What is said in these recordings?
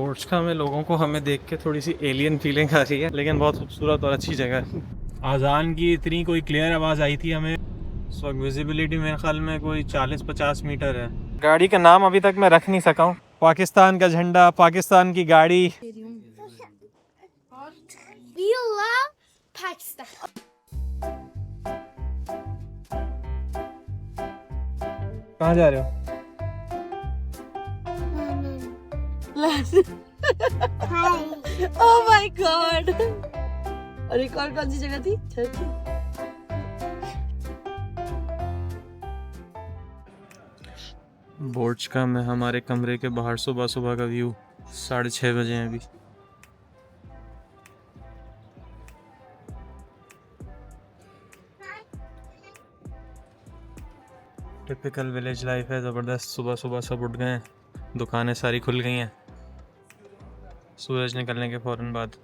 बुर्ज का में लोगों को हमें देख के थोड़ी सी एलियन फीलिंग आ रही है, लेकिन बहुत खूबसूरत और अच्छी जगह है। आज़ान की इतनी कोई क्लियर आवाज़ आई थी हमें। इस वक्त विजिबिलिटी मेरे ख्याल में कोई 40-50 मीटर है। गाड़ी का नाम अभी तक मैं रख नहीं सका हूँ। पाकिस्तान का झंडा, पाकिस्तान की गाड़ी। We love Pakistan. कहाँ जा रहे हो? Oh my God! और एक और कौन सी जगह थी? टर्की। बुर्ज का में हमारे कमरे के बाहर सुबह सुबह का व्यू। 6:30 बजे हैं अभी। टिपिकल विलेज लाइफ है, ज़बरदस्त। सुबह सुबह सब उठ गए हैं, दुकानें सारी खुल गई हैं सूरज निकलने के फ़ौरन बाद।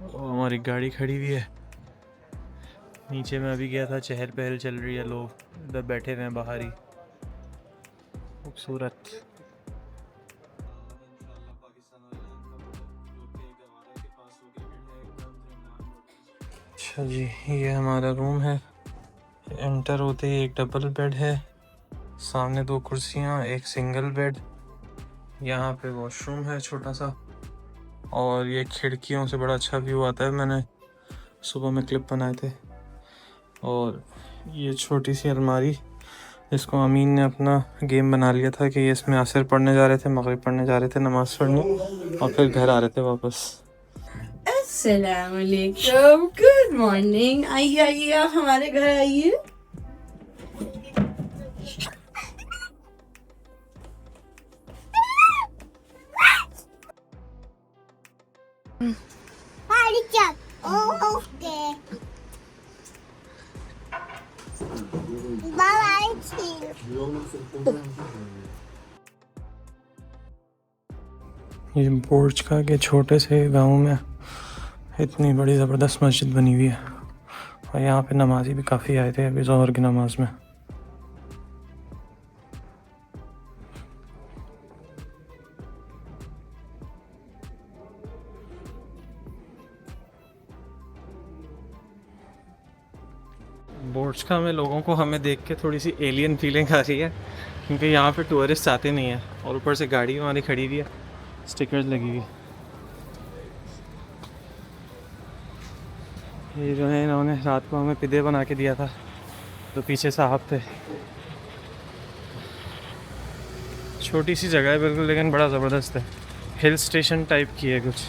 और हमारी गाड़ी खड़ी हुई है नीचे। मैं अभी गया था, चहल पहल चल रही है, लोग इधर बैठे हुए हैं बाहर ही। खूबसूरत। अच्छा जी, ये हमारा रूम है। एंटर होते ही एक डबल बेड है, सामने 2 कुर्सियाँ, एक सिंगल बेड। यहाँ पे वॉशरूम है छोटा सा, और ये खिड़कियों से बड़ा अच्छा व्यू आता है। मैंने सुबह में क्लिप बनाए थे। और ये छोटी सी अलमारी, इसको अमीन ने अपना गेम बना लिया था कि ये इसमें असर पढ़ने जा रहे थे, मगरिब पढ़ने जा रहे थे, नमाज़ पढ़ने, और फिर घर आ रहे थे वापस। अस्सलाम वालेकुम, गुड मॉर्निंग। आइए आइए, आप हमारे घर आइए। Oh, okay. Bye-bye. ये बुर्ज का के छोटे से गांव में इतनी बड़ी ज़बरदस्त मस्जिद बनी हुई है, और यहाँ पे नमाजी भी काफ़ी आए थे अभी ज़ोहर की नमाज में। बुर्ज का में लोगों को हमें देख के थोड़ी सी एलियन फीलिंग आ रही है, क्योंकि यहाँ पे टूरिस्ट आते नहीं हैं, और ऊपर से गाड़ी हमारी खड़ी हुई है, स्टिकर्स लगी हुई। ये जो है, इन्होंने रात को हमें पिदे बना के दिया था, तो पीछे साहब थे। छोटी सी जगह है बिल्कुल, लेकिन बड़ा ज़बरदस्त है। हिल स्टेशन टाइप की है कुछ।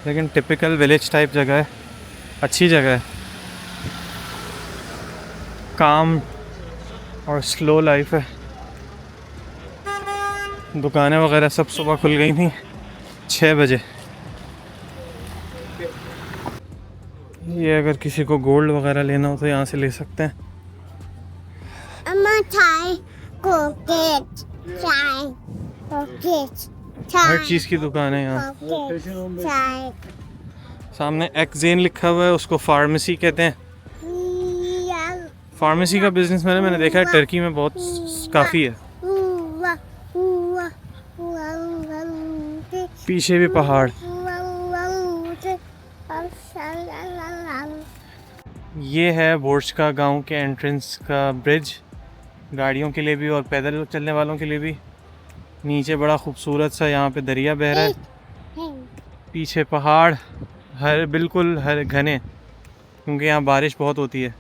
लेकिन टिपिकल विलेज टाइप जगह है, अच्छी जगह है। काम और स्लो लाइफ है। दुकानें वगैरह सब सुबह खुल गई थी 6 बजे। ये अगर किसी को गोल्ड वगैरह लेना हो तो यहाँ से ले सकते हैं। Chai, coconut, chai, coconut, हर chai, चीज़ की दुकान है यहाँ। coconut, chai. सामने एक्जेन लिखा हुआ है, उसको फार्मेसी कहते हैं। फार्मेसी का बिजनेस मैंने देखा है टर्की में बहुत काफ़ी है। पीछे भी पहाड़। ये है बुर्ज का गांव के एंट्रेंस का ब्रिज, गाड़ियों के लिए भी और पैदल चलने वालों के लिए भी। नीचे बड़ा खूबसूरत सा यहाँ पे दरिया बह रहा है, पीछे पहाड़, बिल्कुल हर घने, क्योंकि यहाँ बारिश बहुत होती है।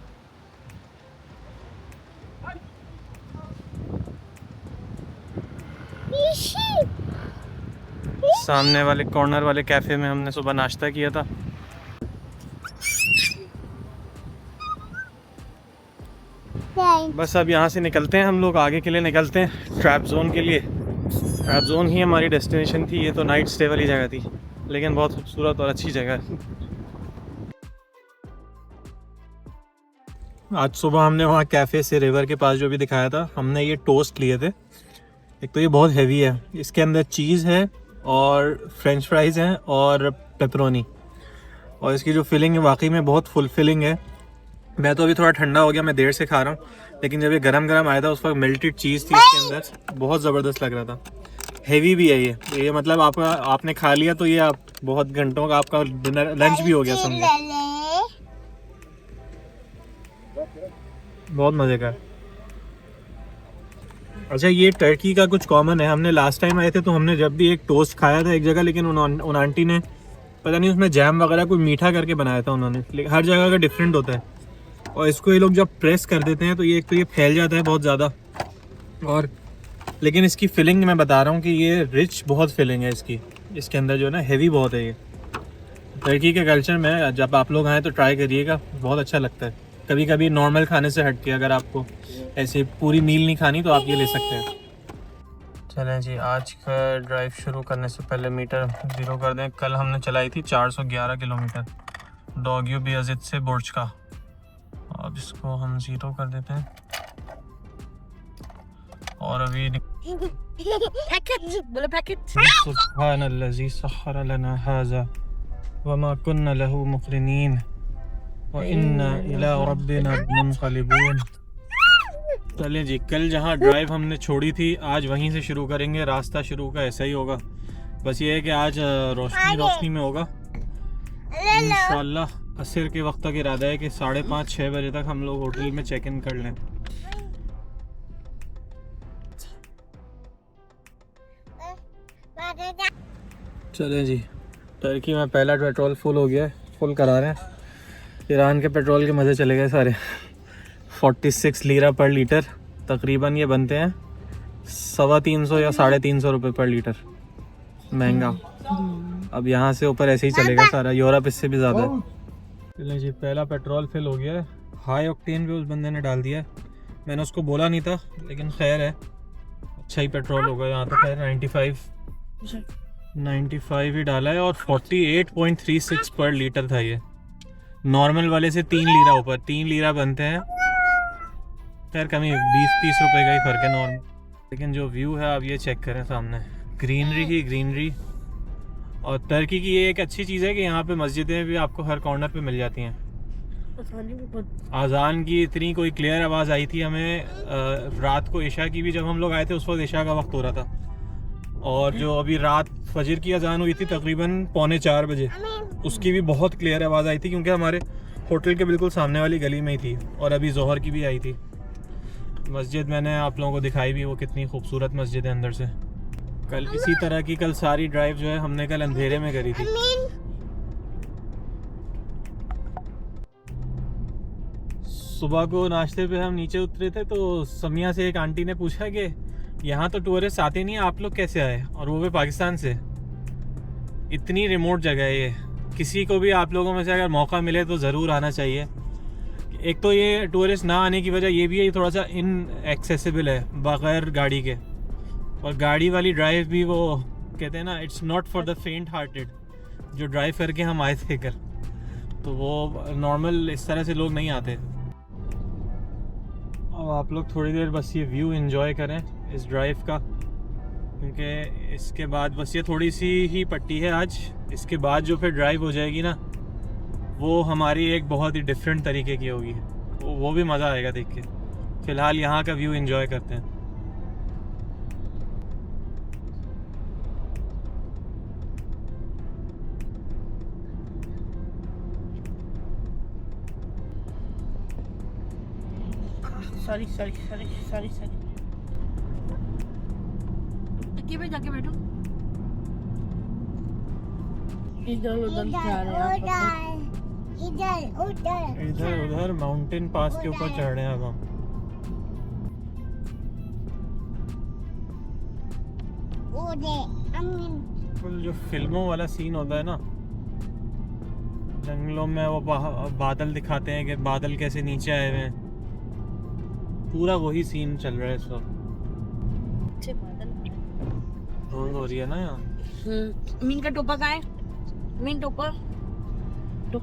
सामने वाले कॉर्नर वाले कैफ़े में हमने सुबह नाश्ता किया था। बस अब यहाँ से निकलते हैं हम लोग, आगे के लिए निकलते हैं ट्रैप जोन के लिए। ट्रैप जोन ही हमारी डेस्टिनेशन थी। ये तो नाइट स्टे वाली जगह थी, लेकिन बहुत खूबसूरत और अच्छी जगह है। आज सुबह हमने वहाँ कैफ़े से रिवर के पास जो भी दिखाया था, हमने ये टोस्ट लिए थे। एक तो ये बहुत हैवी है, इसके अंदर चीज़ है और फ्रेंच फ्राइज़ हैं और पेपरोनी, और इसकी जो फिलिंग है वाकई में बहुत फुलफिलिंग है। मैं तो अभी थोड़ा ठंडा हो गया, मैं देर से खा रहा हूँ, लेकिन जब ये गरम गरम आया था उस वक्त मेल्टेड चीज़ थी इसके अंदर, बहुत ज़बरदस्त लग रहा था। हैवी भी है ये मतलब आपने खा लिया तो ये आप बहुत घंटों का आपका डिनर लंच भी हो गया समझो। बहुत मज़े का। अच्छा, ये टर्की का कुछ कॉमन है, हमने लास्ट टाइम आए थे तो हमने जब भी एक टोस्ट खाया था एक जगह, लेकिन उन आंटी ने पता नहीं उसमें जैम वगैरह कुछ मीठा करके बनाया था उन्होंने, हर जगह का डिफरेंट होता है। और इसको ये लोग जब प्रेस कर देते हैं तो ये एक तो ये फैल जाता है बहुत ज़्यादा, और लेकिन इसकी फिलिंग मैं बता रहा हूँ कि ये रिच बहुत फिलिंग है इसके अंदर जो है ना, हैवी बहुत है ये। टर्की के कल्चर में जब आप लोग आएँ तो ट्राई करिएगा, बहुत अच्छा लगता है। कभी कभी नॉर्मल खाने से हट के अगर आपको ऐसे पूरी मील नहीं खानी तो आप ये ले सकते हैं। चलें जी, आज का ड्राइव शुरू करने से पहले मीटर ज़ीरो कर दें। कल हमने चलाई थी 411 किलोमीटर डॉग्यू बेअजिद से बुर्ज का, अब इसको हम ज़ीरो कर देते हैं। और अभी सुब्हानल्लज़ी सख़्ख़र लना हाज़ा वमा कुन्ना लहू मुक़रिनीन व इन्ना इला रब्बिना मुनक़लिबून। चलें जी, कल जहाँ ड्राइव हमने छोड़ी थी आज वहीं से शुरू करेंगे। रास्ता शुरू का ऐसा ही होगा, बस ये है कि आज रोशनी में होगा इंशाल्लाह। असर के वक्त तक इरादा है कि 5:30-6 बजे तक हम लोग होटल में चेक इन कर लें। चलें जी, टर्की में पहला पेट्रोल फुल हो गया है, फुल करा रहे हैं। ईरान के पेट्रोल के मज़े चले गए सारे। 46 लीरा पर लीटर तकरीबन ये बनते हैं 350 या 350 रुपये पर लीटर, महंगा। अब यहाँ से ऊपर ऐसे ही चलेगा सारा, यूरोप इससे भी ज़्यादा है। चलिए जी, पहला पेट्रोल फिल हो गया है। हाई ऑक्टेन पे उस बंदे ने डाल दिया है, मैंने उसको बोला नहीं था लेकिन खैर है, अच्छा ही पेट्रोल होगा। यहाँ तो खैर 95 ही डाला है और 48.36 पर लीटर था ये। नॉर्मल वाले से 3 लीरा ऊपर, 3 लीरा बनते हैं, खैर कमी 20-30 रुपए का ही फ़र्क है नॉर्मल। लेकिन जो व्यू है आप ये चेक करें सामने, ग्रीनरी ही ग्रीनरी। और टर्की की ये एक अच्छी चीज़ है कि यहाँ पे मस्जिदें भी आपको हर कॉर्नर पे मिल जाती हैं। अजान की इतनी कोई क्लियर आवाज़ आई थी हमें रात को, इशा की भी जब हम लोग आए थे उस वक्त इशा का वक्त हो रहा था, और जो अभी रात फजर की अजान हुई थी तकरीबन 3:45 बजे, उसकी भी बहुत क्लियर आवाज़ आई थी क्योंकि हमारे होटल के बिल्कुल सामने वाली गली में ही थी। और अभी जोहर की भी आई थी। मस्जिद मैंने आप लोगों को दिखाई भी, वो कितनी खूबसूरत मस्जिद है अंदर से। कल इसी तरह की सारी ड्राइव जो है हमने कल अंधेरे में करी थी। सुबह को नाश्ते पे हम नीचे उतरे थे तो समिया से एक आंटी ने पूछा कि यहाँ तो टूरिस्ट आते नहीं, आप लोग कैसे आए, और वो भी पाकिस्तान से। इतनी रिमोट जगह है ये, किसी को भी आप लोगों में से अगर मौका मिले तो ज़रूर आना चाहिए। एक तो ये टूरिस्ट ना आने की वजह ये भी है, थोड़ा सा इनएक्सेसिबल है बग़ैर गाड़ी के, और गाड़ी वाली ड्राइव भी वो कहते हैं ना, इट्स नॉट फॉर द फेंट हार्टेड। जो ड्राइव करके हम आए थे कल, तो वो नॉर्मल इस तरह से लोग नहीं आते। अब आप लोग थोड़ी देर बस ये व्यू एंजॉय करें इस ड्राइव का, क्योंकि इसके बाद बस ये थोड़ी सी ही पट्टी है आज। इसके बाद जो फिर ड्राइव हो जाएगी ना, वो हमारी एक बहुत ही डिफरेंट तरीके की होगी, वो भी मज़ा आएगा देख के। फ़िलहाल यहाँ का व्यू एंजॉय करते हैं। सॉरी पे जाके बैठो। इधर उधर जा रहे हैं, इधर उधर माउंटेन पास के ऊपर चढ़ रहे हैं अब हम। बिल्कुल जो फिल्मों वाला सीन होता है ना, जंगलों में वो बादल दिखाते हैं कि बादल कैसे नीचे आए हुए हैं, पूरा वही सीन चल रहा है इस वक्त। धुंध हो रही है ना यहाँ। मीन का टोपा कहाँ है? मीन टोपा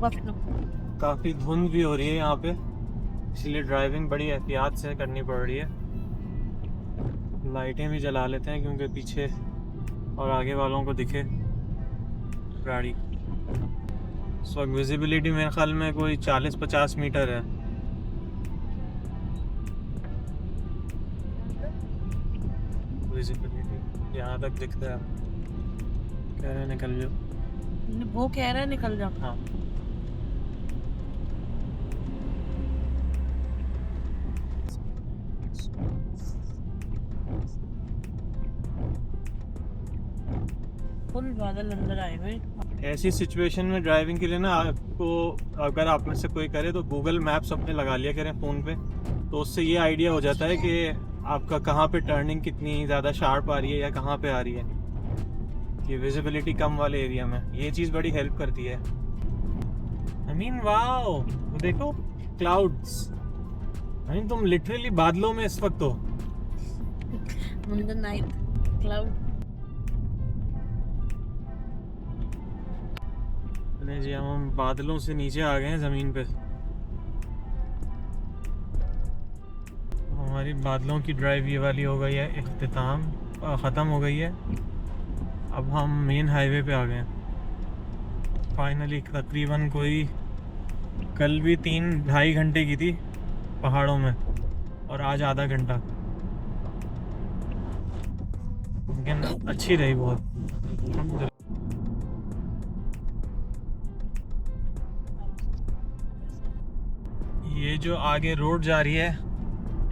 फेंको। काफ़ी धुंध भी हो रही है यहाँ पे, इसलिए ड्राइविंग बड़ी एहतियात से करनी पड़ रही है। लाइटें भी जला लेते हैं क्योंकि पीछे और आगे वालों को दिखे गाड़ी। इस वक्त विजिबिलिटी मेरे ख्याल में कोई 40-50 मीटर है। विजिबिलिटी यहाँ तक दिखता है। कह रहे हैं निकल जाओ। वो कह रहा है निकल जाओ। हाँ फुल बादल अंदर आए हुए। ऐसी सिचुएशन में ड्राइविंग के लिए ना आपको, अगर आप में से कोई करे तो गूगल मैप्स अपने लगा लिया करें फ़ोन पे, तो उससे ये आइडिया हो जाता है कि आपका कहाँ पे टर्निंग कितनी ज़्यादा शार्प आ रही है या कहाँ पे आ रही है, ये विजिबिलिटी कम वाले एरिया में। ये चीज़ बड़ी हेल्प करती है। आई मीन वाओ, देखो क्लाउड्स। आई मीन तुम लिटरली बादलों में इस वक्त हो। On the night cloud। नहीं जी, हम बादलों से नीचे आ गए हैं ज़मीन पे। हमारी बादलों की ड्राइव ये वाली हो गई है इख्तिताम, ख़त्म हो गई है। अब हम मेन हाईवे पे आ गए हैं फाइनली। तकरीबन कोई कल भी 3-2.5 घंटे की थी पहाड़ों में और आज आधा घंटा, लेकिन अच्छी रही बहुत। ये जो आगे रोड जा रही है,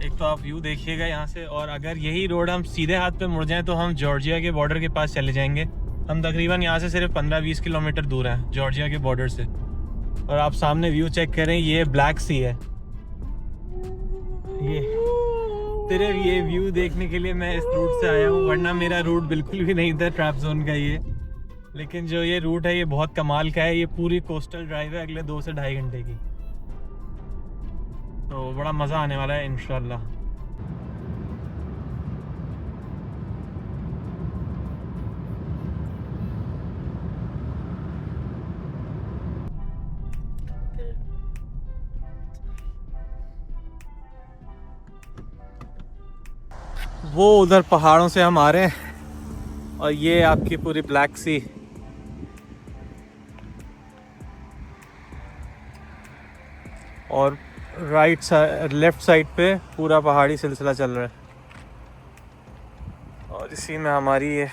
एक तो आप व्यू देखिएगा यहाँ से, और अगर यही रोड हम सीधे हाथ पे मुड़ जाएं तो हम जॉर्जिया के बॉर्डर के पास चले जाएंगे। हम तकरीबन यहाँ से सिर्फ 15-20 किलोमीटर दूर हैं जॉर्जिया के बॉर्डर से। और आप सामने व्यू चेक करें, ये ब्लैक सी है। ये सिर्फ ये व्यू देखने के लिए मैं इस रूट से आया हूँ, वरना मेरा रूट बिल्कुल भी नहीं था ट्रैप जोन का ये। लेकिन जो ये रूट है ये बहुत कमाल का है। ये पूरी कोस्टल ड्राइव है अगले 2 से 2.5 घंटे की, तो बड़ा मज़ा आने वाला है इंशाल्लाह। वो उधर पहाड़ों से हम आ रहे हैं और ये आपकी पूरी ब्लैक सी। और राइट साइड लेफ्ट साइड पे पूरा पहाड़ी सिलसिला चल रहा है, और इसी में हमारी ये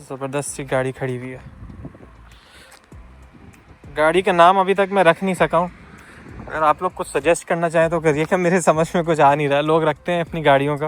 ज़बरदस्त सी गाड़ी खड़ी हुई है। गाड़ी का नाम अभी तक मैं रख नहीं सका हूँ। अगर आप लोग कुछ सजेस्ट करना चाहें तो करिए, कि मेरे समझ में कुछ आ नहीं रहा। लोग रखते हैं अपनी गाड़ियों का।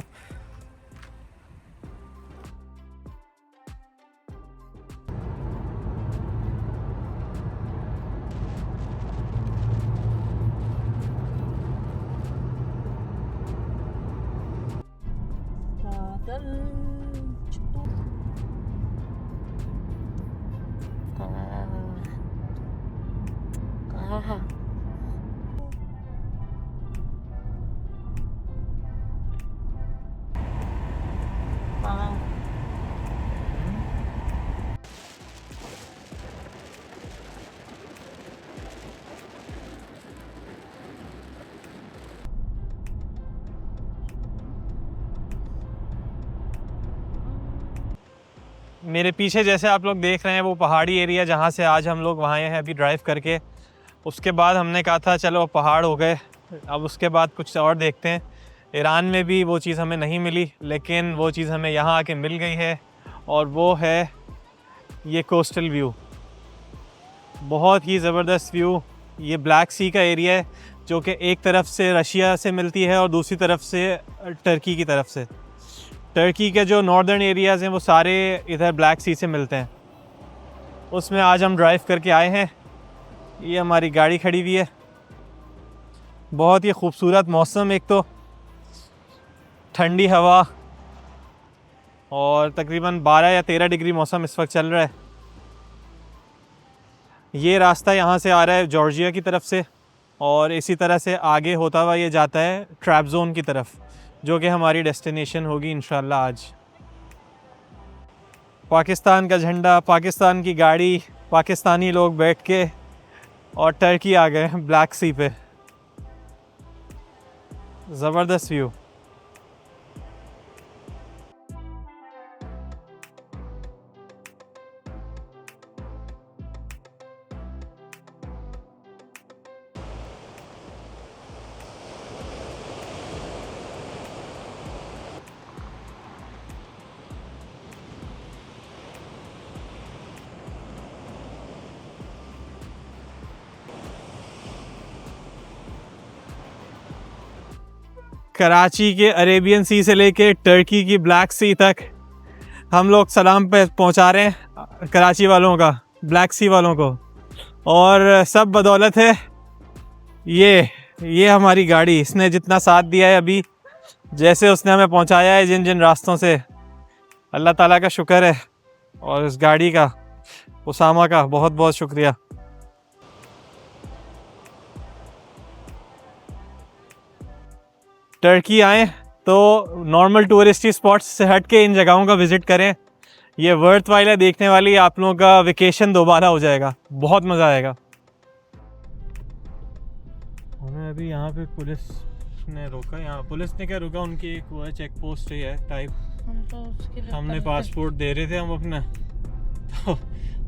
मेरे पीछे जैसे आप लोग देख रहे हैं वो पहाड़ी एरिया जहाँ से आज हम लोग वहाँ आए हैं अभी ड्राइव करके। उसके बाद हमने कहा था चलो पहाड़ हो गए, अब उसके बाद कुछ और देखते हैं। ईरान में भी वो चीज़ हमें नहीं मिली, लेकिन वो चीज़ हमें यहाँ आके मिल गई है, और वो है ये कोस्टल व्यू। बहुत ही ज़बरदस्त व्यू। ये ब्लैक सी का एरिया है जो कि एक तरफ से रशिया से मिलती है और दूसरी तरफ से टर्की की तरफ से। टर्की के जो नॉर्दर्न एरियाज़ हैं वो सारे इधर ब्लैक सी से मिलते हैं। उसमें आज हम ड्राइव करके आए हैं। ये हमारी गाड़ी खड़ी हुई है। बहुत ही खूबसूरत मौसम, एक तो ठंडी हवा, और तकरीबन 12 या 13 डिग्री मौसम इस वक्त चल रहा है। ये रास्ता यहाँ से आ रहा है जॉर्जिया की तरफ से, और इसी तरह से आगे होता हुआ ये जाता है ट्रैप जोन की तरफ, जो कि हमारी डेस्टिनेशन होगी इंशाल्लाह आज। पाकिस्तान का झंडा, पाकिस्तान की गाड़ी, पाकिस्तानी लोग बैठ के, और टर्की आ गए ब्लैक सी पे। ज़बरदस्त व्यू। कराची के अरेबियन सी से लेके टर्की की ब्लैक सी तक हम लोग सलाम पे पहुंचा रहे हैं कराची वालों का, ब्लैक सी वालों को। और सब बदौलत है ये हमारी गाड़ी, इसने जितना साथ दिया है अभी, जैसे उसने हमें पहुंचाया है जिन जिन रास्तों से, अल्लाह ताला का शुक्र है। और इस गाड़ी का, उसामा का बहुत बहुत शुक्रिया। टर्की आएँ तो नॉर्मल टूरिस्टी स्पॉट्स से हट के इन जगहों का विज़िट करें। ये वर्थ वाइल है देखने वाली, आप लोगों का वेकेशन दोबारा हो जाएगा, बहुत मज़ा आएगा। हमें अभी यहाँ पे पुलिस ने रोका, यहाँ पुलिस ने क्या रोका, उनकी एक वो है चेक पोस्ट है टाइप। हमने पासपोर्ट दे रहे थे हम अपना, तो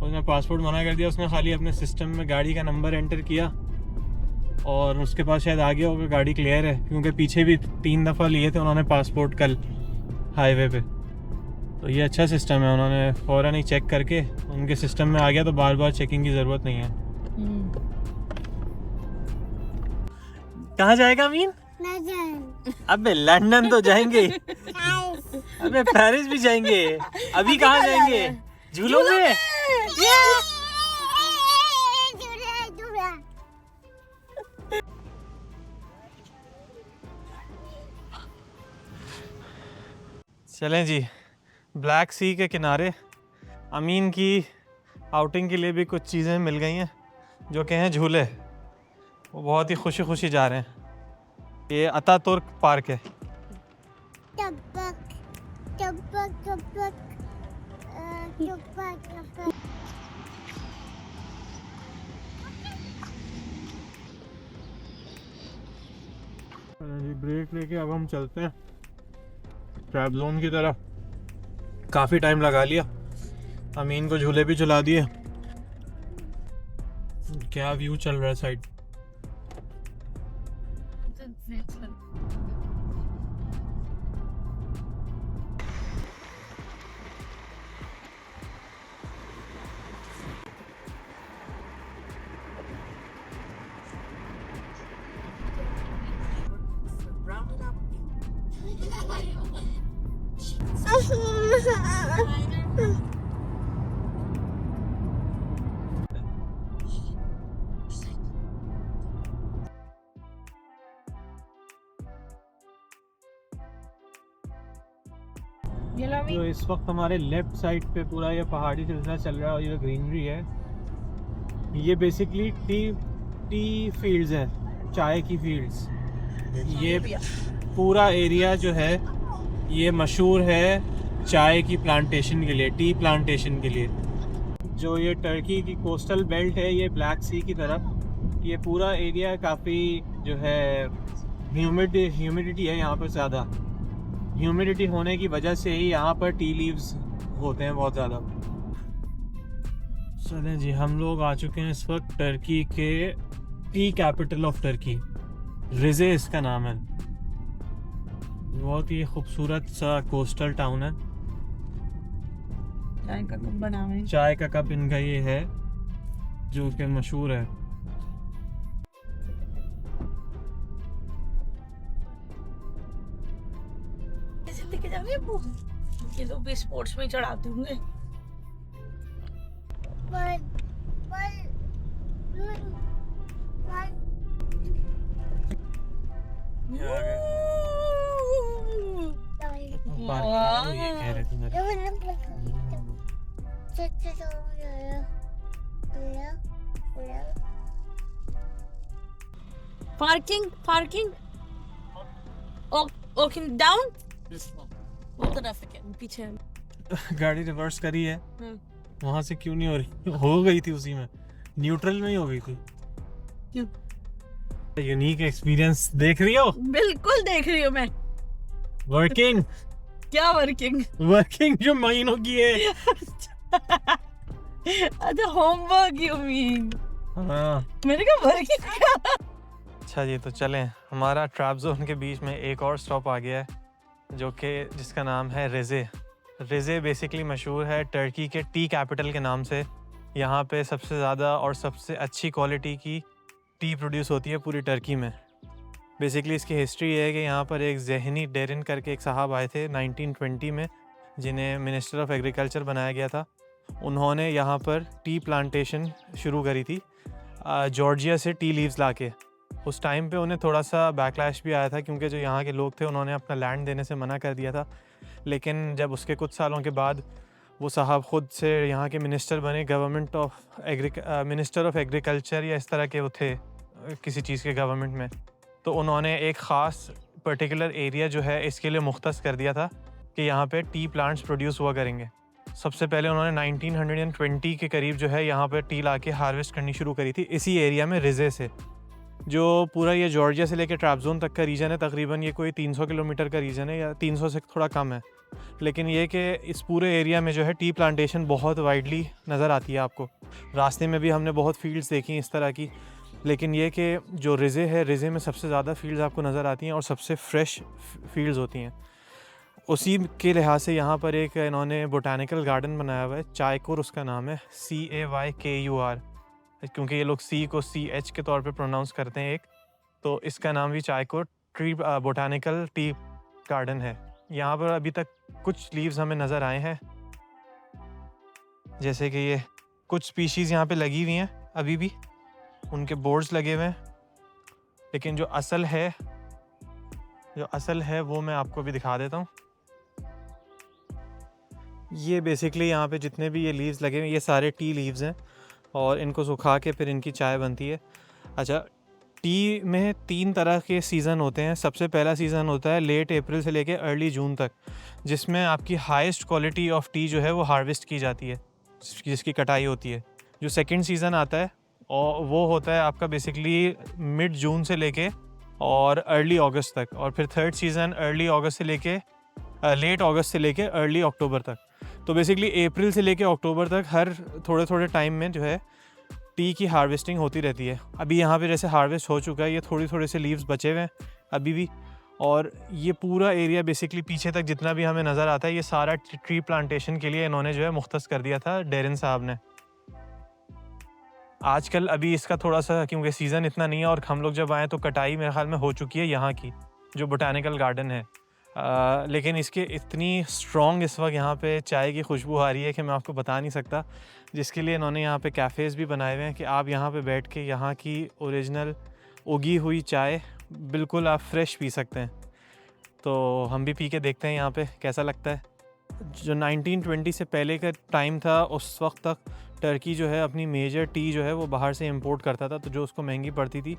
उसने पासपोर्ट मना कर दिया। उसने खाली अपने सिस्टम में गाड़ी का नंबर एंटर किया और उसके पास शायद आ गया होगा गाड़ी क्लियर है, क्योंकि पीछे भी 3 दफ़ा लिए थे उन्होंने पासपोर्ट कल हाईवे पे। तो ये अच्छा सिस्टम है, उन्होंने फ़ौरन ही चेक करके उनके सिस्टम में आ गया, तो बार बार चेकिंग की ज़रूरत नहीं है। कहाँ जाएगा अमीन? अबे लंदन तो जाएंगे, अबे पेरिस भी जाएंगे, अभी कहाँ जाएंगे? झूलों में? चलें जी, ब्लैक सी के किनारे अमीन की आउटिंग के लिए भी कुछ चीज़ें मिल गई हैं, जो कि हैं झूले। वो बहुत ही खुशी खुशी जा रहे हैं। ये अतातुर्क पार्क है। ब्रेक लेके अब हम चलते हैं ट्रैबज़ोन की तरफ। काफ़ी टाइम लगा लिया, अमीन को झूले भी चला दिए। क्या व्यू चल रहा है साइड। जो इस वक्त हमारे लेफ्ट साइड पे पूरा ये पहाड़ी सिलसिला चल रहा है और ये ग्रीनरी है, ये बेसिकली टी फील्ड्स हैं, चाय की फील्ड्स। ये पूरा एरिया जो है ये मशहूर है चाय की प्लांटेशन के लिए, टी प्लांटेशन के लिए। जो ये टर्की की कोस्टल बेल्ट है, ये ब्लैक सी की तरफ, ये पूरा एरिया काफ़ी जो है ह्यूमिडिटी है यहाँ पर ज़्यादा। ह्यूमिडिटी होने की वजह से ही यहाँ पर टी लीव्स होते हैं बहुत ज़्यादा। चलें जी, हम लोग आ चुके हैं इस वक्त टर्की के टी कैपिटल ऑफ टर्की, रिज़े इसका नाम है। बहुत ही खूबसूरत सा कोस्टल टाउन है। चाय का कप बना हुआ है। चाय का कप इनका ये है जो कि मशहूर है। ये लोग भी स्पोर्ट्स में चढ़ाते होंगे। ये कह रहे थे मेरे। पार्किंग ओके डाउन वो तरफ है पीछे। गाड़ी रिवर्स करी है, वहां से क्यों नहीं हो रही? हो गई थी उसी में, न्यूट्रल में ही हो गई थी। क्यों? यूनिक एक्सपीरियंस देख रही हो? बिल्कुल देख रही हूँ मैं। वर्किंग क्या वर्किंग जो महीनों की है। अच्छा होमवर्क यू मीन। हाँ मैंने कहा वर्किंग क्या? अच्छा जी, तो चलें, हमारा ट्रैबज़ोन के बीच में एक और स्टॉप आ गया है जो कि जिसका नाम है रिज़े। रिज़े बेसिकली मशहूर है टर्की के टी कैपिटल के नाम से। यहाँ पे सबसे ज़्यादा और सबसे अच्छी क्वालिटी की टी प्रोड्यूस होती है पूरी टर्की में। बेसिकली इसकी हिस्ट्री ये है कि यहाँ पर एक जहनी डेरिन करके एक साहब आए थे 1920 में, जिन्हें मिनिस्टर ऑफ एग्रीकल्चर बनाया गया था। उन्होंने यहाँ पर टी प्लांटेशन शुरू करी थी जॉर्जिया से टी लीव्स लाके। उस टाइम पे उन्हें थोड़ा सा बैकलैश भी आया था, क्योंकि जो यहाँ के लोग थे उन्होंने अपना लैंड देने से मना कर दिया था। लेकिन जब उसके कुछ सालों के बाद वो साहब ख़ुद से यहाँ के मिनिस्टर बने, मिनिस्टर ऑफ एग्रीकल्चर या इस तरह के वो थे किसी चीज़ के गवर्नमेंट में, तो उन्होंने एक ख़ास पर्टिकुलर एरिया जो है इसके लिए मुख्तस कर दिया था कि यहाँ पे टी प्लांट्स प्रोड्यूस हुआ करेंगे। सबसे पहले उन्होंने 1920 के करीब जो है यहाँ पर टी ला के हार्वेस्ट करनी शुरू करी थी इसी एरिया में, रिज़े से। जो पूरा ये जॉर्जिया से लेकर ट्रैपज़ोन तक का रीजन है, तकरीबन ये कोई 300 किलोमीटर का रीजन है, या 300 से थोड़ा कम है। लेकिन ये कि इस पूरे एरिया में जो है टी प्लांटेशन बहुत वाइडली नज़र आती है आपको। रास्ते में भी हमने बहुत फील्ड्स देखी इस तरह की। लेकिन ये कि जो रिज़े है, रिज़े में सबसे ज़्यादा फील्ड्स आपको नज़र आती हैं और सबसे फ्रेश फील्ड्स होती हैं। उसी के लिहाज से यहाँ पर एक इन्होंने बोटानिकल गार्डन बनाया हुआ है, चायकुर उसका नाम है, CAYKUR, क्योंकि ये लोग सी को CH के तौर पे प्रोनाउंस करते हैं एक, तो इसका नाम भी चायकुर ट्री बोटानिकल टी गार्डन है। यहाँ पर अभी तक कुछ लीव्स हमें नज़र आए हैं, जैसे कि ये कुछ स्पीशीज़ यहाँ पे लगी हुई हैं अभी भी, उनके बोर्ड्स लगे हुए हैं। लेकिन जो असल है वो मैं आपको भी दिखा देता हूँ। ये बेसिकली यहाँ पे जितने भी ये लीव्स लगे हुए हैं, ये सारे टी लीव्स हैं और इनको सुखा के फिर इनकी चाय बनती है। अच्छा, टी में 3 तरह के सीज़न होते हैं। सबसे पहला सीज़न होता है लेट अप्रैल से लेके अर्ली जून तक, जिसमें आपकी हाईएस्ट क्वालिटी ऑफ टी जो है वो हार्वेस्ट की जाती है, जिसकी कटाई होती है। जो सेकंड सीज़न आता है और वो होता है आपका बेसिकली मिड जून से लेके और अर्ली अगस्त तक, और फिर थर्ड सीज़न अर्ली अगस्त से लेके लेट अगस्त से लेके अर्ली अक्टूबर तक। तो बेसिकली अप्रैल से लेके अक्टूबर तक हर थोड़े थोड़े टाइम में जो है टी की हार्वेस्टिंग होती रहती है। अभी यहाँ पे जैसे हार्वेस्ट हो चुका है, ये थोड़ी थोड़े से लीव्स बचे हुए हैं अभी भी, और ये पूरा एरिया बेसिकली पीछे तक जितना भी हमें नज़र आता है, ये सारा ट्री प्लांटेशन के लिए इन्होंने जो है मुख्तस कर दिया था डेरिन साहब ने। आजकल अभी इसका थोड़ा सा, क्योंकि सीज़न इतना नहीं है और हम लोग जब आए तो कटाई मेरे ख्याल में हो चुकी है यहाँ की, जो बोटानिकल गार्डन है। लेकिन इसके इतनी स्ट्रॉन्ग इस वक्त यहाँ पे चाय की खुशबू आ रही है कि मैं आपको बता नहीं सकता, जिसके लिए इन्होंने यहाँ पे कैफ़ेज़ भी बनाए हुए हैं कि आप यहाँ पे बैठ के यहाँ की ओरिजिनल उगी हुई चाय बिल्कुल आप फ्रेश पी सकते हैं। तो हम भी पी के देखते हैं यहाँ पे कैसा लगता है। जो 1920 से पहले का टाइम था, उस वक्त तक टर्की जो है अपनी मेजर टी जो है वो बाहर से इंपोर्ट करता था, तो जो उसको महंगी पड़ती थी।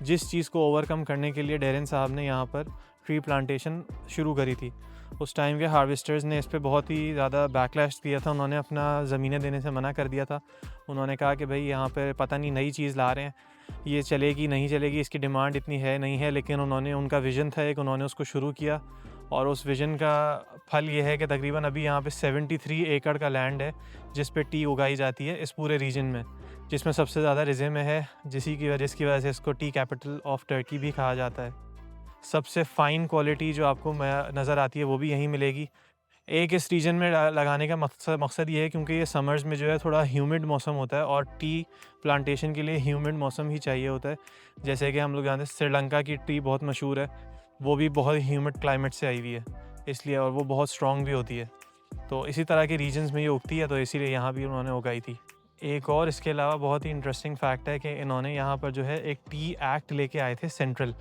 जिस चीज़ को ओवरकम करने के लिए डेरिन साहब ने यहाँ पर ट्री प्लांटेशन शुरू करी थी। उस टाइम के हार्वेस्टर्स ने इस पे बहुत ही ज़्यादा बैकलैश दिया था। उन्होंने अपना ज़मीनें देने से मना कर दिया था। उन्होंने कहा कि भाई यहाँ पे पता नहीं नई चीज़ ला रहे हैं, ये चलेगी नहीं चलेगी, इसकी डिमांड इतनी है नहीं है। लेकिन उनका विज़न था एक, उन्होंने उसको शुरू किया और उस विज़न का फल ये है कि तकरीबन अभी यहाँ पे 73 एकड़ का लैंड है जिस पे टी उगाई जाती है इस पूरे रीजन में, जिसमें सबसे ज़्यादा रिज़े में है, जिसकी वजह से इसको टी कैपिटल ऑफ टर्की भी कहा जाता है। सबसे फ़ाइन क्वालिटी जो आपको नज़र आती है वो भी यहीं मिलेगी। एक इस रीजन में लगाने का मकसद ये है क्योंकि ये समर्स में जो है थोड़ा ह्यूमिड मौसम होता है और टी प्लांटेशन के लिए ह्यूमिड मौसम ही चाहिए होता है। जैसे कि हम लोग जानते हैं श्रीलंका की टी बहुत मशहूर है, वो भी बहुत ह्यूमिड क्लाइमेट से आई हुई है इसलिए, और वो बहुत स्ट्रॉन्ग भी होती है। तो इसी तरह के रीजन्स में ये उगती है, तो इसीलिए यहाँ भी उन्होंने उगाई थी। एक और इसके अलावा बहुत ही इंटरेस्टिंग फैक्ट है कि इन्होंने यहाँ पर जो है एक टी एक्ट लेके आए थे सेंट्रल,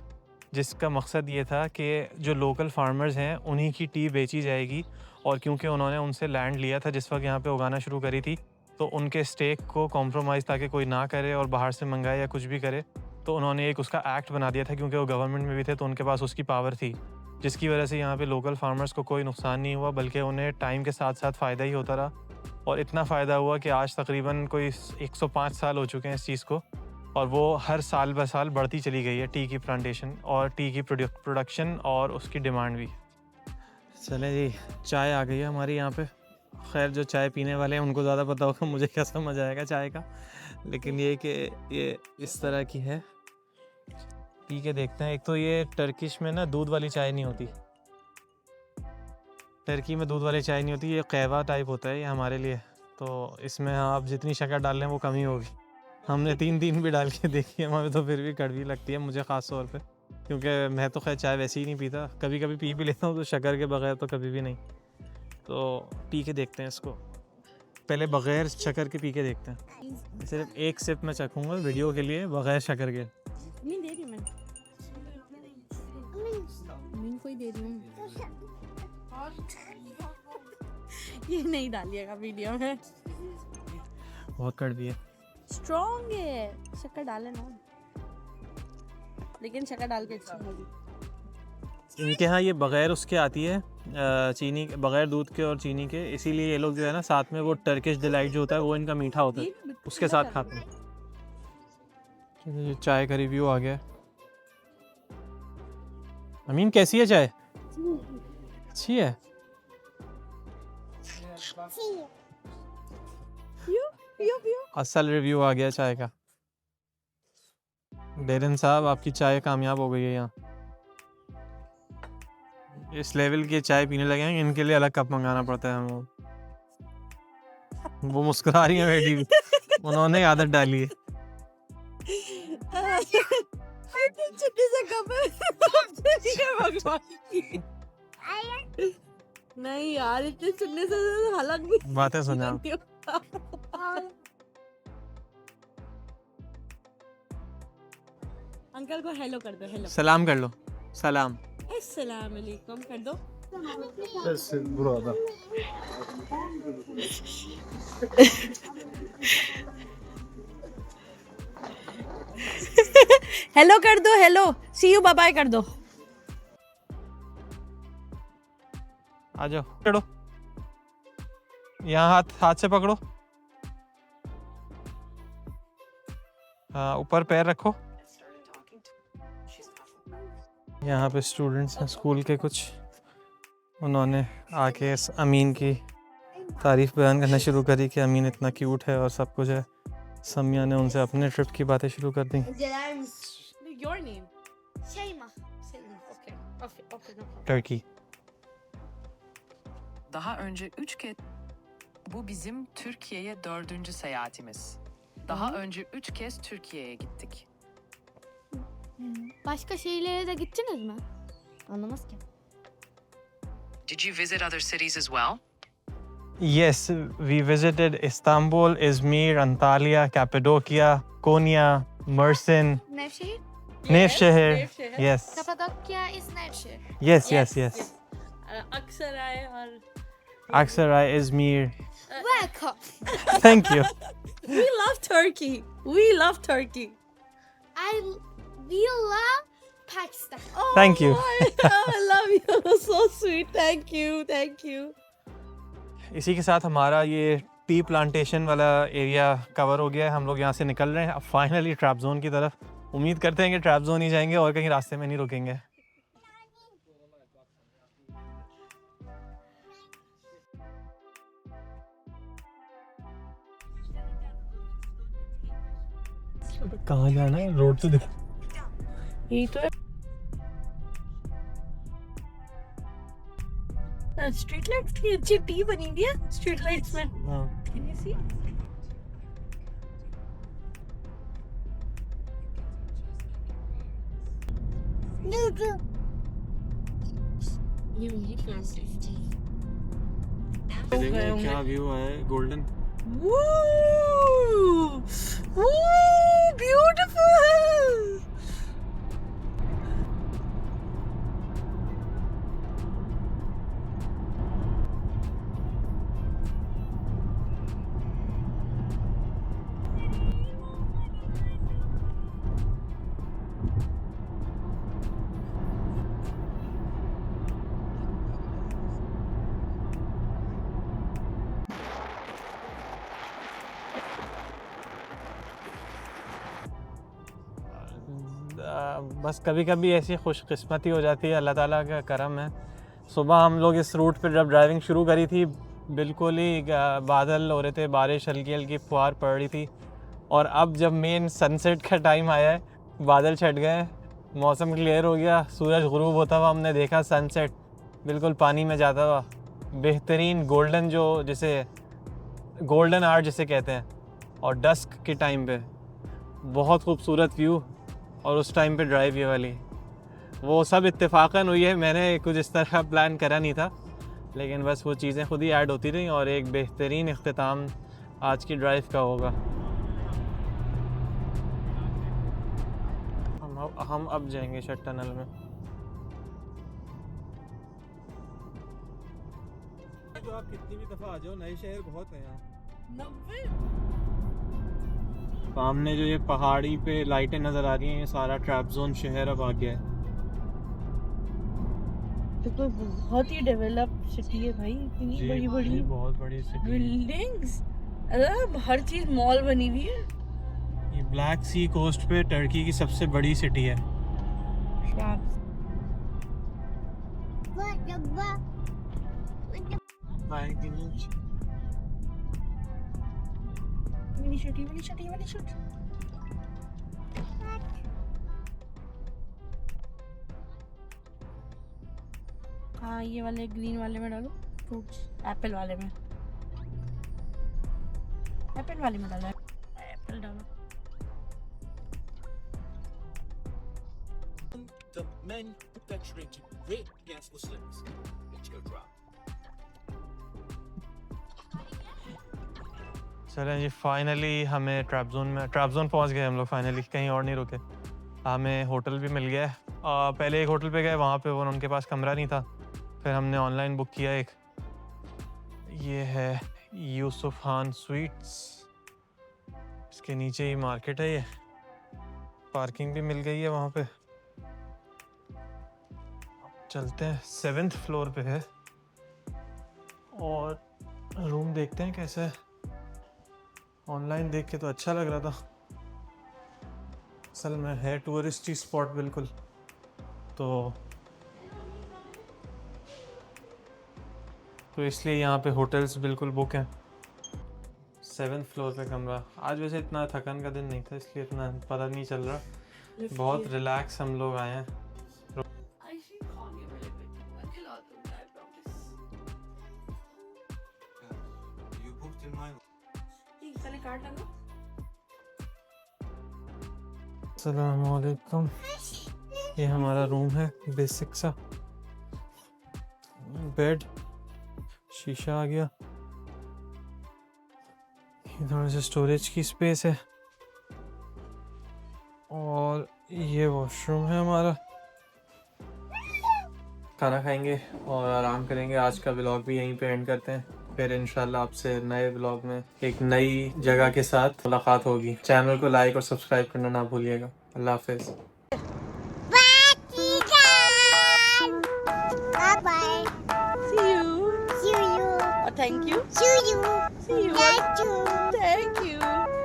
जिसका मकसद ये था कि जो लोकल फार्मर्स हैं उन्हीं की टी बेची जाएगी। और क्योंकि उन्होंने उनसे लैंड लिया था जिस वक्त यहाँ पे उगाना शुरू करी थी, तो उनके स्टेक को कॉम्प्रोमाइज़ ताकि कोई ना करे और बाहर से मंगाए या कुछ भी करे, तो उन्होंने एक उसका एक्ट बना दिया था। क्योंकि वो गवर्नमेंट में भी थे तो उनके पास उसकी पावर थी, जिसकी वजह से यहाँ पे लोकल फार्मर्स को कोई नुकसान नहीं हुआ, बल्कि उन्हें टाइम के साथ साथ फ़ायदा ही होता रहा। और इतना फ़ायदा हुआ कि आज तकरीबन कोई 105 साल हो चुके हैं इस चीज़ को, और वो हर साल ब साल बढ़ती चली गई है टी की प्लांटेशन और टी की प्रोडक्शन और उसकी डिमांड भी। चलें जी, चाय आ गई है हमारी यहाँ पे। खैर जो चाय पीने वाले हैं उनको ज़्यादा पता होगा, मुझे क्या समझ आएगा चाय का, लेकिन ये कि ये इस तरह की है। पी के देखते हैं। एक तो ये टर्किश में ना दूध वाली चाय नहीं होती, टर्की में दूध वाली चाय नहीं होती, ये कहवा टाइप होता है ये हमारे लिए। तो इसमें आप जितनी शक्कर डाल लें वो कमी होगी। हमने 3 भी डाल के देखी है, हमें तो फिर भी कड़वी लगती है, मुझे ख़ास तौर पे। क्योंकि मैं तो खैर चाय वैसे ही नहीं पीता, कभी कभी पी भी लेता हूँ, तो शक्कर के बगैर तो कभी भी नहीं। तो पी के देखते हैं इसको, पहले बगैर शक्कर के पी के देखते हैं। सिर्फ एक सिप मैं चखूँगा वीडियो के लिए, बगैर शक्कर के। नहीं दे रही मैं, को ही दे रही हूँ। ये नहीं डालिएगा वीडियो में, बहुत कड़वी है, स्ट्रॉन्ग है। शक्कर डाले ना, लेकिन शक्कर डाल के अच्छी होगी। इनके यहाँ ये बगैर उसके आती है चीनी, बगैर दूध के और चीनी के, इसीलिए ये लोग जो है ना साथ में वो टर्किश डिलाइट जो होता है वो इनका मीठा होता है, उसके साथ खाते हैं। ये चाय का रिव्यू आ गया। अमीन कैसी है चाय? अच्छी है। असल रिव्यू आ गया चाय का। डेरन साहब आपकी चाय कामयाब हो गई है यहाँ। इस लेवल की चाय पीने लगे हैं, इनके लिए अलग कप मंगाना पड़ता है हमें। वो मुस्कुरा रही है बेटी, उन्होंने आदत डाली है। नहीं यार, इतने सुनने से हलक भी बातें सुना। अंकल को हेलो कर दो, हेलो सलाम कर लो, सलाम। अस्सलाम वालेकुम कर दो। हेलो कर दो, hello see you bye bye कर दो। आ जाओ, पकड़ो यहाँ, हाथ से पकड़ो। हाँ, ऊपर पैर रखो। यहाँ पे स्टूडेंट्स हैं स्कूल के कुछ, उन्होंने आके अमीन की तारीफ बयान करना शुरू करी कि अमीन इतना क्यूट है और सब कुछ है। समिया ने उनसे अपने ट्रिप की बातें शुरू कर दी। Your name? Şeyma. Okay. Turkey. Daha önce 3 kez bu bizim Türkiye'ye 4. seyahatimiz. Daha önce 3 kez Türkiye'ye gittik. Başka şehirlere de gittiniz mi? Anlamaz ki. Did you visit other cities as well? Yes, we visited Istanbul, Izmir, Antalya, Cappadocia, Konya, Mersin, Nevşehir? Nevşehir. Yes. Kapadokya is Nevşehir. Yes. Aksaray और Aksaray, Izmir. Welcome. Thank you. we love Turkey. We love Turkey. We love Pakistan. Oh, Thank you. I love you. So sweet. Thank you. इसी के साथ हमारा ये tea plantation वाला area cover हो गया है। हम लोग यहाँ से निकल रहे हैं अब फाइनली ट्रैप जोन की तरफ। उम्मीद करते हैं कि ट्रैप जोन ही जाएंगे और कहीं रास्ते में नहीं रुकेंगे। कहाँ जाना है? रोड तो दिख, यही तो है। स्ट्रीट लाइट्स की अच्छी टी बनी हुई है स्ट्रीट लाइट्स में। Can you see? क्या व्यू है गोल्डन। Woo! Beautiful! बस कभी कभी ऐसी खुशकिस्मती हो जाती है, अल्लाह ताला का करम है। सुबह हम लोग इस रूट पर जब ड्राइविंग शुरू करी थी बिल्कुल ही बादल हो रहे थे, बारिश हल्की हल्की फुहार पड़ रही थी, और अब जब मेन सनसेट का टाइम आया है बादल छट गए, मौसम क्लियर हो गया, सूरज गुरूब होता हुआ हमने देखा सनसेट बिल्कुल पानी में जाता हुआ। बेहतरीन गोल्डन, जो जिसे गोल्डन आवर जिसे कहते हैं, और डस्क के टाइम पे बहुत खूबसूरत व्यू, और उस टाइम पे ड्राइव ये वाली। वो सब इत्तेफाकन हुई है, मैंने कुछ इस तरह का प्लान करा नहीं था, लेकिन बस वो चीज़ें खुद ही ऐड होती रही और एक बेहतरीन इख्तिताम आज की ड्राइव का होगा। हम अब जाएंगे शट टनल में। तो आप कितनी भी दफ़ा आ जाओ, नए शहर बहुत है यहाँ। सामने जो ये पहाड़ी पे लाइटें नज़र आ रही हैं, ये सारा ट्रैपज़ोन शहर अब आ गया है। तो बहुत ही डेवलप सिटी है भाई, इतनी बड़ी बड़ी बहुत बड़ी सिटी, बिल्डिंग्स, हर चीज मॉल बनी हुई है। ये ब्लैक सी कोस्ट पे टर्की की सबसे बड़ी सिटी है। हाँ, ये वाले ग्रीन वाले में डालो फ्रूट्स, एप्पल वाले में, एप्पल वाले में डालो, एप्पल डालो। The men perpetrating rape against Muslims. Let's go drop. चलें जी, फाइनली हमें ट्रैपज़ोन पहुंच गए हम लोग फाइनली, कहीं और नहीं रुके। हमें होटल भी मिल गया है। पहले एक होटल पे गए, वहाँ पे वो उनके पास कमरा नहीं था, फिर हमने ऑनलाइन बुक किया एक, ये है यूसुफ खान स्वीट्स, इसके नीचे ही मार्केट है, ये पार्किंग भी मिल गई है वहाँ पे। चलते हैं, 7th फ्लोर पे है और रूम देखते हैं कैसा है। ऑनलाइन देख के तो अच्छा लग रहा था, असल में है टूरिस्टी स्पॉट बिल्कुल, तो इसलिए यहाँ पे होटल्स बिल्कुल बुक हैं। 7th फ्लोर पे कमरा। आज वैसे इतना थकान का दिन नहीं था, इसलिए इतना पता नहीं चल रहा, बहुत रिलैक्स हम लोग आए हैं। अस्सलामुअलैकुम, ये हमारा रूम है, बेसिक सा बेड, शीशा आ गया, थोड़ा सा स्टोरेज की स्पेस है और ये वॉशरूम है हमारा। खाना खाएंगे और आराम करेंगे। आज का व्लॉग भी यहीं पे एंड करते हैं, फिर इंशाल्लाह आपसे नए व्लॉग में एक नई जगह के साथ मुलाकात होगी। चैनल को लाइक और सब्सक्राइब करना ना भूलिएगा। अल्लाह हाफिज़। Bye. See you. See you. Thank you. See you. See you. Thank you. Thank you.